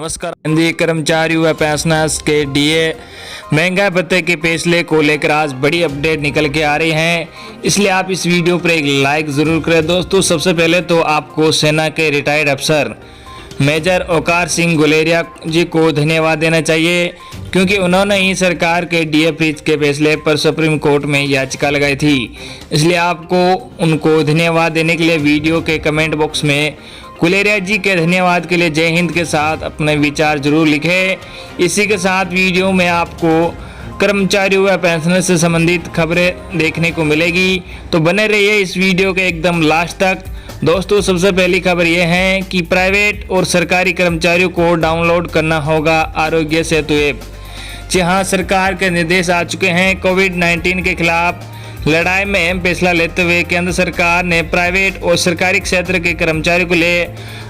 नमस्कार। हिंदी कर्मचारियों व पेंशनर्स के डीए महंगाई भत्ते के फैसले को लेकर आज बड़ी अपडेट निकल के आ रही हैं, इसलिए आप इस वीडियो पर एक लाइक ज़रूर करें। दोस्तों, सबसे पहले तो आपको सेना के रिटायर्ड अफसर मेजर ओकार सिंह गुलेरिया जी को धन्यवाद देना चाहिए, क्योंकि उन्होंने ही सरकार के डीए फ्रीज के फैसले पर सुप्रीम कोर्ट में याचिका लगाई थी। इसलिए आपको उनको धन्यवाद देने के लिए वीडियो के कमेंट बॉक्स में गुलेरिया जी के धन्यवाद के लिए जय हिंद के साथ अपने विचार जरूर लिखें। इसी के साथ वीडियो में आपको कर्मचारियों व पेंशनर से संबंधित खबरें देखने को मिलेगी, तो बने रहिए इस वीडियो के एकदम लास्ट तक। दोस्तों, सबसे पहली खबर यह है कि प्राइवेट और सरकारी कर्मचारियों को डाउनलोड करना होगा आरोग्य सेतु ऐप। जी हाँ, सरकार के निर्देश आ चुके हैं। कोविड-19 के खिलाफ लड़ाई में अहम फैसला लेते हुए केंद्र सरकार ने प्राइवेट और सरकारी क्षेत्र के कर्मचारियों के लिए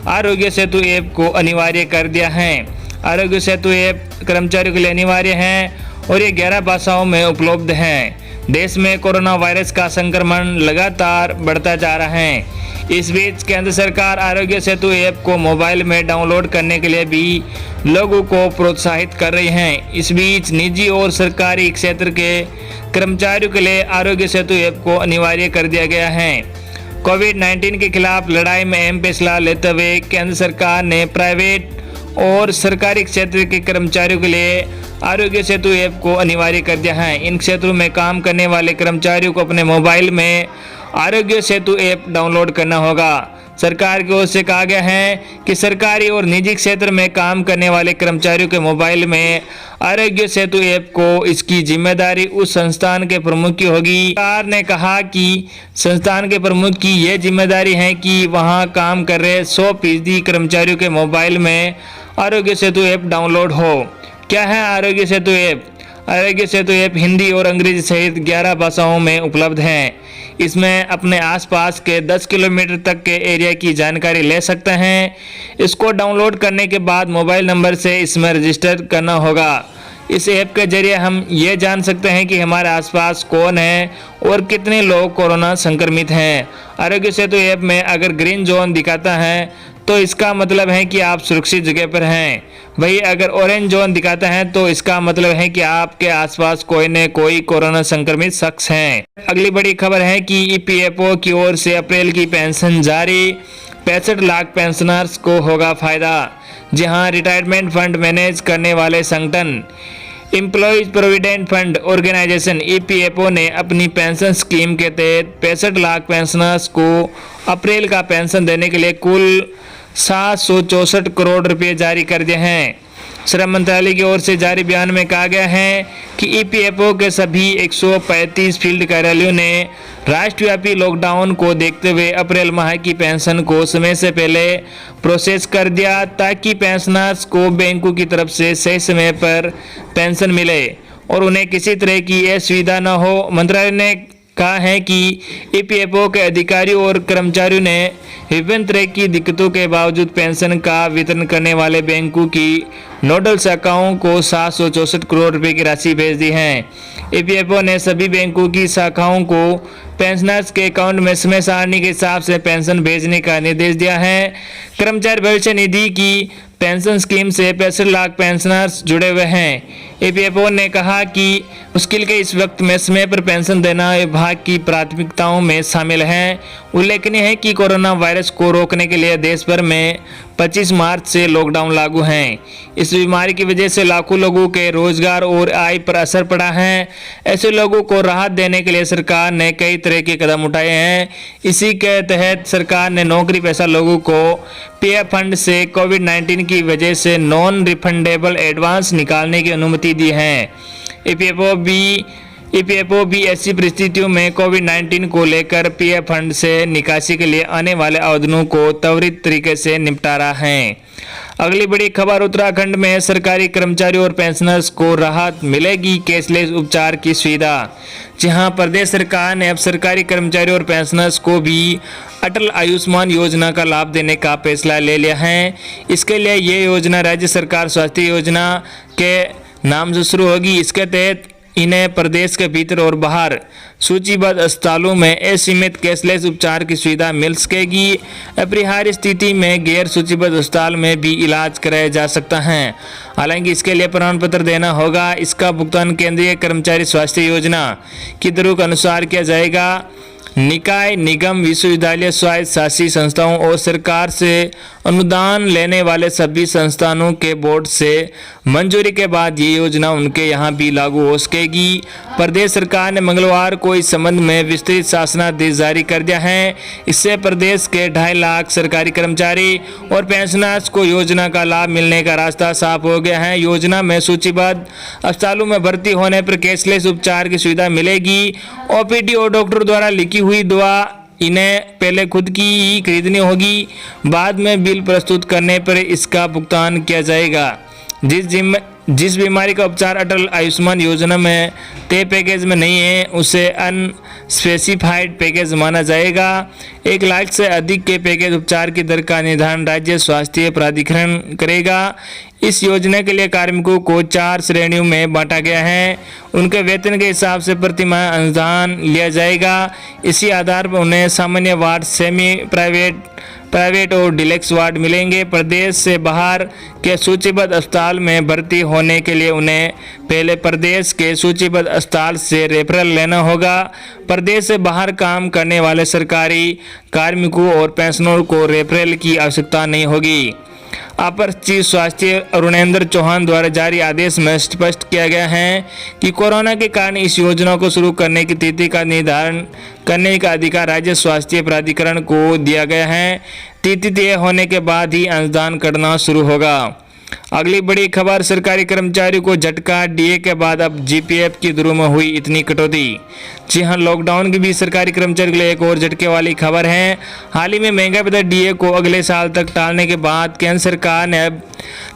आरोग्य सेतु ऐप को अनिवार्य कर दिया है। आरोग्य सेतु ऐप कर्मचारियों के लिए अनिवार्य है और ये 11 भाषाओं में उपलब्ध है। देश में कोरोना वायरस का संक्रमण लगातार बढ़ता जा रहा है। इस बीच केंद्र सरकार आरोग्य सेतु ऐप को मोबाइल में डाउनलोड करने के लिए भी लोगों को प्रोत्साहित कर रही है। इस बीच निजी और सरकारी क्षेत्र के कर्मचारियों के लिए आरोग्य सेतु ऐप को अनिवार्य कर दिया गया है। कोविड-19 के खिलाफ लड़ाई में अहम फैसला लेते हुए केंद्र सरकार ने प्राइवेट और सरकारी क्षेत्र के कर्मचारियों के लिए आरोग्य सेतु ऐप को अनिवार्य कर दिया है। इन क्षेत्रों में काम करने वाले कर्मचारियों को अपने मोबाइल में आरोग्य सेतु ऐप डाउनलोड करना होगा। सरकार की ओर से कहा गया है कि सरकारी और निजी क्षेत्र में काम करने वाले कर्मचारियों के मोबाइल में आरोग्य सेतु ऐप को इसकी जिम्मेदारी उस संस्थान के प्रमुख की होगी। सरकार ने कहा कि संस्थान के प्रमुख की यह जिम्मेदारी है कि वहां काम कर रहे 100% कर्मचारियों के मोबाइल में आरोग्य सेतु ऐप डाउनलोड हो। क्या है आरोग्य सेतु ऐप? आरोग्य सेतु ऐप हिंदी और अंग्रेजी सहित 11 भाषाओं में उपलब्ध है। इसमें अपने आसपास के 10 किलोमीटर तक के एरिया की जानकारी ले सकते हैं। इसको डाउनलोड करने के बाद मोबाइल नंबर से इसमें रजिस्टर करना होगा। इस ऐप के जरिए हम ये जान सकते हैं कि हमारे आसपास कौन है और कितने लोग कोरोना संक्रमित हैं। आरोग्य सेतु ऐप में अगर ग्रीन जोन दिखाता है तो इसका मतलब है कि आप सुरक्षित जगह पर हैं। वही अगर ऑरेंज जोन दिखाता है तो इसका मतलब है कि आपके आसपास कोई न कोई कोरोना संक्रमित शख्स है। अगली बड़ी खबर है कि ईपीएफओ की ओर से अप्रैल की पेंशन जारी, 65 लाख पेंशनर्स को होगा फायदा। जी हाँ, रिटायरमेंट फंड मैनेज करने वाले संगठन employees provident fund organisation EPFO ने अपनी पेंशन स्कीम के तहत 65 लाख पेंशनर्स को अप्रैल का पेंशन देने के लिए कुल 764 करोड़ रुपए जारी कर दिए हैं। श्रम मंत्रालय की ओर से जारी बयान में कहा गया है कि ईपीएफओ के सभी 135 फील्ड कार्यालयों ने राष्ट्रव्यापी लॉकडाउन को देखते हुए अप्रैल माह की पेंशन को समय से पहले प्रोसेस कर दिया, ताकि पेंशनर्स को बैंकों की तरफ से सही समय पर पेंशन मिले और उन्हें किसी तरह की असुविधा न हो। मंत्रालय ने कहा है कि ईपीएफओ के अधिकारियों और कर्मचारियों ने विभिन्न तरह की दिक्कतों के बावजूद पेंशन का वितरण करने वाले बैंकों की नोडल शाखाओं को 764 करोड़ रुपए की राशि भेज दी है। ईपीएफओ ने सभी बैंकों की शाखाओं को पेंशनर्स के अकाउंट में समय सारणी के हिसाब से पेंशन भेजने का निर्देश दिया है। कर्मचारी भविष्य निधि की पेंशन स्कीम से 65 लाख पेंशनर्स जुड़े हुए हैं। ईपीएफओ ने कहा कि मुश्किल के इस वक्त में समय पर पेंशन देना विभाग की प्राथमिकताओं में शामिल है। उल्लेखनीय है कि कोरोना वायरस को रोकने के लिए देश भर में 25 मार्च से लॉकडाउन लागू है। इस बीमारी की वजह से लाखों लोगों के रोजगार और आय पर असर पड़ा है। ऐसे लोगों को राहत देने के लिए सरकार ने कई तरह के कदम उठाए हैं। इसी के तहत सरकार ने नौकरी पेशा लोगों को पीएफ फंड से कोविड-19 की वजह से नॉन रिफंडेबल एडवांस निकालने की अनुमति दी है। ईपीएफओ भी ऐसी परिस्थितियों में कोविड-19 को लेकर पीएफ फंड से निकासी के लिए आने वाले आवेदनों को त्वरित तरीके से निपटा रहा है। अगली बड़ी खबर, उत्तराखंड में सरकारी कर्मचारियों और पेंशनर्स को राहत मिलेगी कैशलेस उपचार की सुविधा। जहां प्रदेश सरकार ने अब सरकारी कर्मचारियों और पेंशनर्स को भी अटल आयुष्मान योजना का लाभ देने का फैसला ले लिया है। इसके लिए ये योजना राज्य सरकार स्वास्थ्य योजना के नाम से शुरू होगी। इसके तहत इन्हें प्रदेश के भीतर और बाहर सूचीबद्ध अस्पतालों में असीमित कैशलेस उपचार की सुविधा मिल सकेगी। अपरिहार्य स्थिति में गैर सूचीबद्ध अस्पताल में भी इलाज कराया जा सकता है। हालांकि इसके लिए प्रमाण पत्र देना होगा। इसका भुगतान केंद्रीय कर्मचारी स्वास्थ्य योजना की दरों के अनुसार किया जाएगा। निकाय, निगम, विश्वविद्यालय, स्वायत्त शासी संस्थाओं और सरकार से अनुदान लेने वाले सभी संस्थानों के बोर्ड से मंजूरी के बाद ये योजना उनके यहाँ भी लागू हो सकेगी। प्रदेश सरकार ने मंगलवार को इस संबंध में विस्तृत शासनादेश जारी कर दिया है। इससे प्रदेश के 2.5 लाख सरकारी कर्मचारी और पेंशनर्स को योजना का लाभ मिलने का रास्ता साफ हो गया है। योजना में सूचीबद्ध अस्पतालों में भर्ती होने पर कैशलेस उपचार की सुविधा मिलेगी। ओपीडी और डॉक्टर द्वारा लिखी हुई दवा इन्हें पहले खुद की ही खरीदनी होगी, बाद में बिल प्रस्तुत करने पर इसका भुगतान किया जाएगा। जिस बीमारी का उपचार अटल आयुष्मान योजना में तय पैकेज में नहीं है उसे अनस्पेसिफाइड पैकेज माना जाएगा। 1 लाख से अधिक के पैकेज उपचार की दर का निर्धारण राज्य स्वास्थ्य प्राधिकरण करेगा। इस योजना के लिए कार्मिकों को 4 श्रेणियों में बांटा गया है। उनके वेतन के हिसाब से प्रतिमाह अनुदान लिया जाएगा। इसी आधार पर उन्हें सामान्य वार्ड, सेमी प्राइवेट और डिलक्स वार्ड मिलेंगे। प्रदेश से बाहर के सूचीबद्ध अस्पताल में भर्ती होने के लिए उन्हें पहले प्रदेश के सूचीबद्ध अस्पताल से रेफरल लेना होगा। प्रदेश से बाहर काम करने वाले सरकारी कार्मिकों और पेंशनरों को रेफरल की आवश्यकता नहीं होगी। अपर चीफ स्वास्थ्य अरुणेंद्र चौहान द्वारा जारी आदेश में स्पष्ट किया गया है कि कोरोना के कारण इस योजना को शुरू करने की तिथि का निर्धारण करने का अधिकार राज्य स्वास्थ्य प्राधिकरण को दिया गया है। तिथि तय होने के बाद ही अनुदान करना शुरू होगा। अगली बड़ी खबर, सरकारी कर्मचारियों को झटका, डीए के बाद अब जीपीएफ की दरों में हुई इतनी कटौती। जी हां, लॉकडाउन के बीच सरकारी कर्मचारियों के लिए एक और झटके वाली खबर है। हाल ही में महंगाई भत्ता डीए को अगले साल तक टालने के बाद केंद्र सरकार ने अब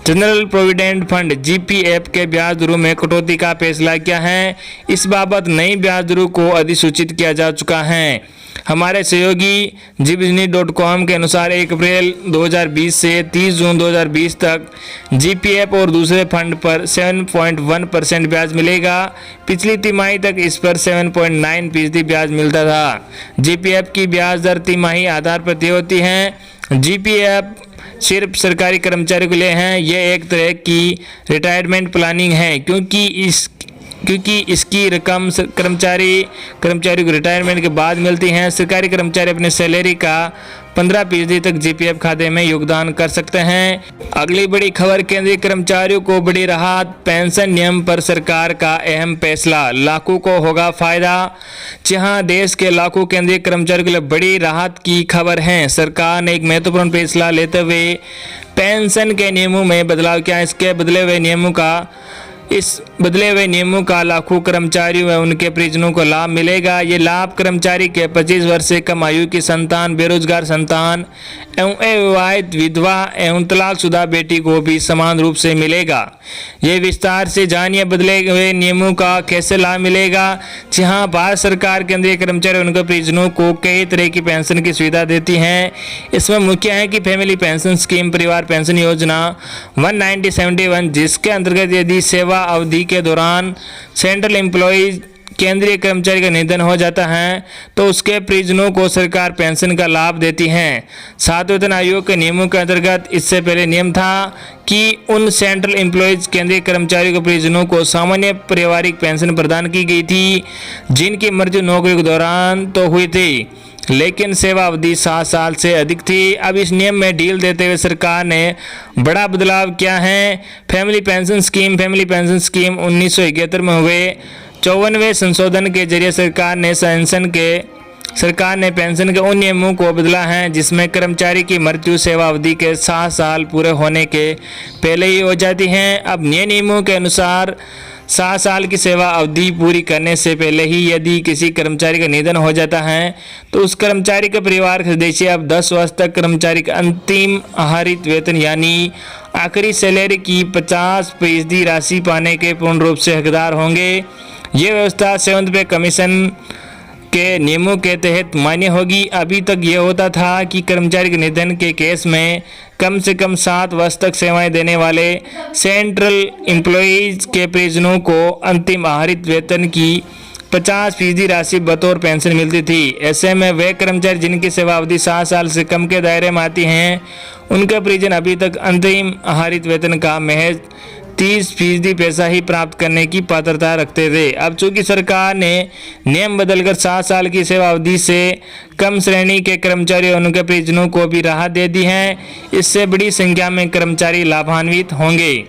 जनरल प्रोविडेंट फंड जीपीएफ के ब्याज दरों में कटौती का फैसला किया है। इस बाबत नई ब्याज दरों को अधिसूचित किया जा चुका है। हमारे सहयोगी GBizni.com के अनुसार 1 अप्रैल 2020 से 30 जून 2020 तक जीपीएफ और दूसरे फंड पर 7.1% ब्याज मिलेगा। पिछली तिमाही तक इस पर 7.9% ब्याज मिलता था। जीपीएफ की ब्याज दर तिमाही आधार पर तय होती है। जीपीएफ सिर्फ सरकारी कर्मचारियों के लिए हैं। यह एक तरह की रिटायरमेंट प्लानिंग है क्योंकि इसकी रकम कर्मचारी को रिटायरमेंट के बाद मिलती हैं। सरकारी कर्मचारी अपने सैलरी का 15% तक जीपीएफ खाते में योगदान कर सकते हैं। अगली बड़ी खबर, केंद्रीय कर्मचारियों को बड़ी राहत, पेंशन नियम पर सरकार का अहम फैसला, लाखों को होगा फायदा। जहां देश के लाखों केंद्रीय कर्मचारियों के लिए बड़ी राहत की खबर है। सरकार ने एक महत्वपूर्ण फैसला लेते हुए पेंशन के नियमों में बदलाव किया। इस बदले हुए नियमों का लाखों कर्मचारियों व उनके परिजनों को लाभ मिलेगा। ये लाभ कर्मचारी के 25 वर्ष से कम आयु की संतान, बेरोजगार संतान एवं अविवाहित विधवा एवं तलाकशुदा बेटी को भी समान रूप से मिलेगा। ये विस्तार से जानिए बदले हुए नियमों का कैसे लाभ मिलेगा। जहां भारत सरकार केंद्रीय कर्मचारी और उनके परिजनों को कई तरह की पेंशन की सुविधा देती है। इसमें मुख्य है कि फैमिली पेंशन स्कीम, परिवार पेंशन योजना 1971, जिसके अंतर्गत यदि सेवा अवधि के दौरान सेंट्रल एम्प्लॉयज केंद्रीय कर्मचारी का निधन हो जाता है तो उसके परिजनों को सरकार पेंशन का लाभ देती है। 7 वेतन आयोग के नियमों के अंतर्गत इससे पहले नियम था कि उन सेंट्रल एम्प्लॉयज केंद्रीय कर्मचारियों के परिजनों को सामान्य पारिवारिक पेंशन प्रदान की गई थी जिनकी मृत्यु नौकरी के दौरान तो हुई थी, लेकिन सेवा अवधि 7 साल से अधिक थी। अब इस नियम में ढील देते हुए सरकार ने बड़ा बदलाव किया है। फैमिली पेंशन स्कीम 1971 में हुए 54वें संशोधन के जरिए सरकार ने पेंशन के उन नियमों को बदला है जिसमें कर्मचारी की मृत्यु सेवा अवधि के 7 साल पूरे होने के पहले ही हो जाती है। अब नए नियमों के अनुसार 7 साल की सेवा अवधि पूरी करने से पहले ही यदि किसी कर्मचारी का निधन हो जाता है तो उस कर्मचारी के परिवार के सदस्य अब 10 वर्ष तक कर्मचारी का अंतिम आहरित वेतन यानी आखिरी सैलरी की 50% राशि पाने के पूर्ण रूप से हकदार होंगे। ये व्यवस्था 7वें कमीशन के नियमों के तहत मान्य होगी। अभी तक ये होता था कि कर्मचारी के निधन के केस में कम से कम 7 वर्ष तक सेवाएं देने वाले सेंट्रल एम्प्लॉयज़ के परिजनों को अंतिम आहरित वेतन की 50% राशि बतौर पेंशन मिलती थी। ऐसे में वे कर्मचारी जिनकी सेवा अवधि 7 साल से कम के दायरे में आती हैं, उनके परिजन अभी तक अंतिम आहरित वेतन का महज 30% पैसा ही प्राप्त करने की पात्रता रखते थे। अब चूंकि सरकार ने नियम बदलकर 7 साल की सेवा अवधि से कम श्रेणी के कर्मचारियों और उनके परिजनों को भी राहत दे दी है, इससे बड़ी संख्या में कर्मचारी लाभान्वित होंगे।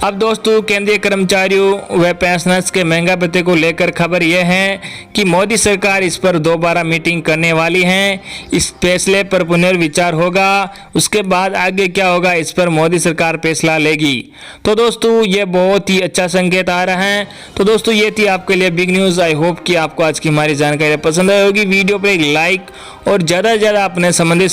अब दोस्तों, केंद्रीय कर्मचारियों व पेंशनर्स के महंगा भत्ते को लेकर खबर यह है कि मोदी सरकार इस पर दोबारा मीटिंग करने वाली है। इस फैसले पर पुनर्विचार होगा। उसके बाद आगे क्या होगा, इस पर मोदी सरकार फैसला लेगी। तो दोस्तों, ये बहुत ही अच्छा संकेत आ रहा है। तो दोस्तों, ये थी आपके लिए बिग न्यूज़। आई होप कि आपको आज की हमारी जानकारी पसंद आई होगी। वीडियो पर एक लाइक और ज़्यादा से ज़्यादा अपने संबंधित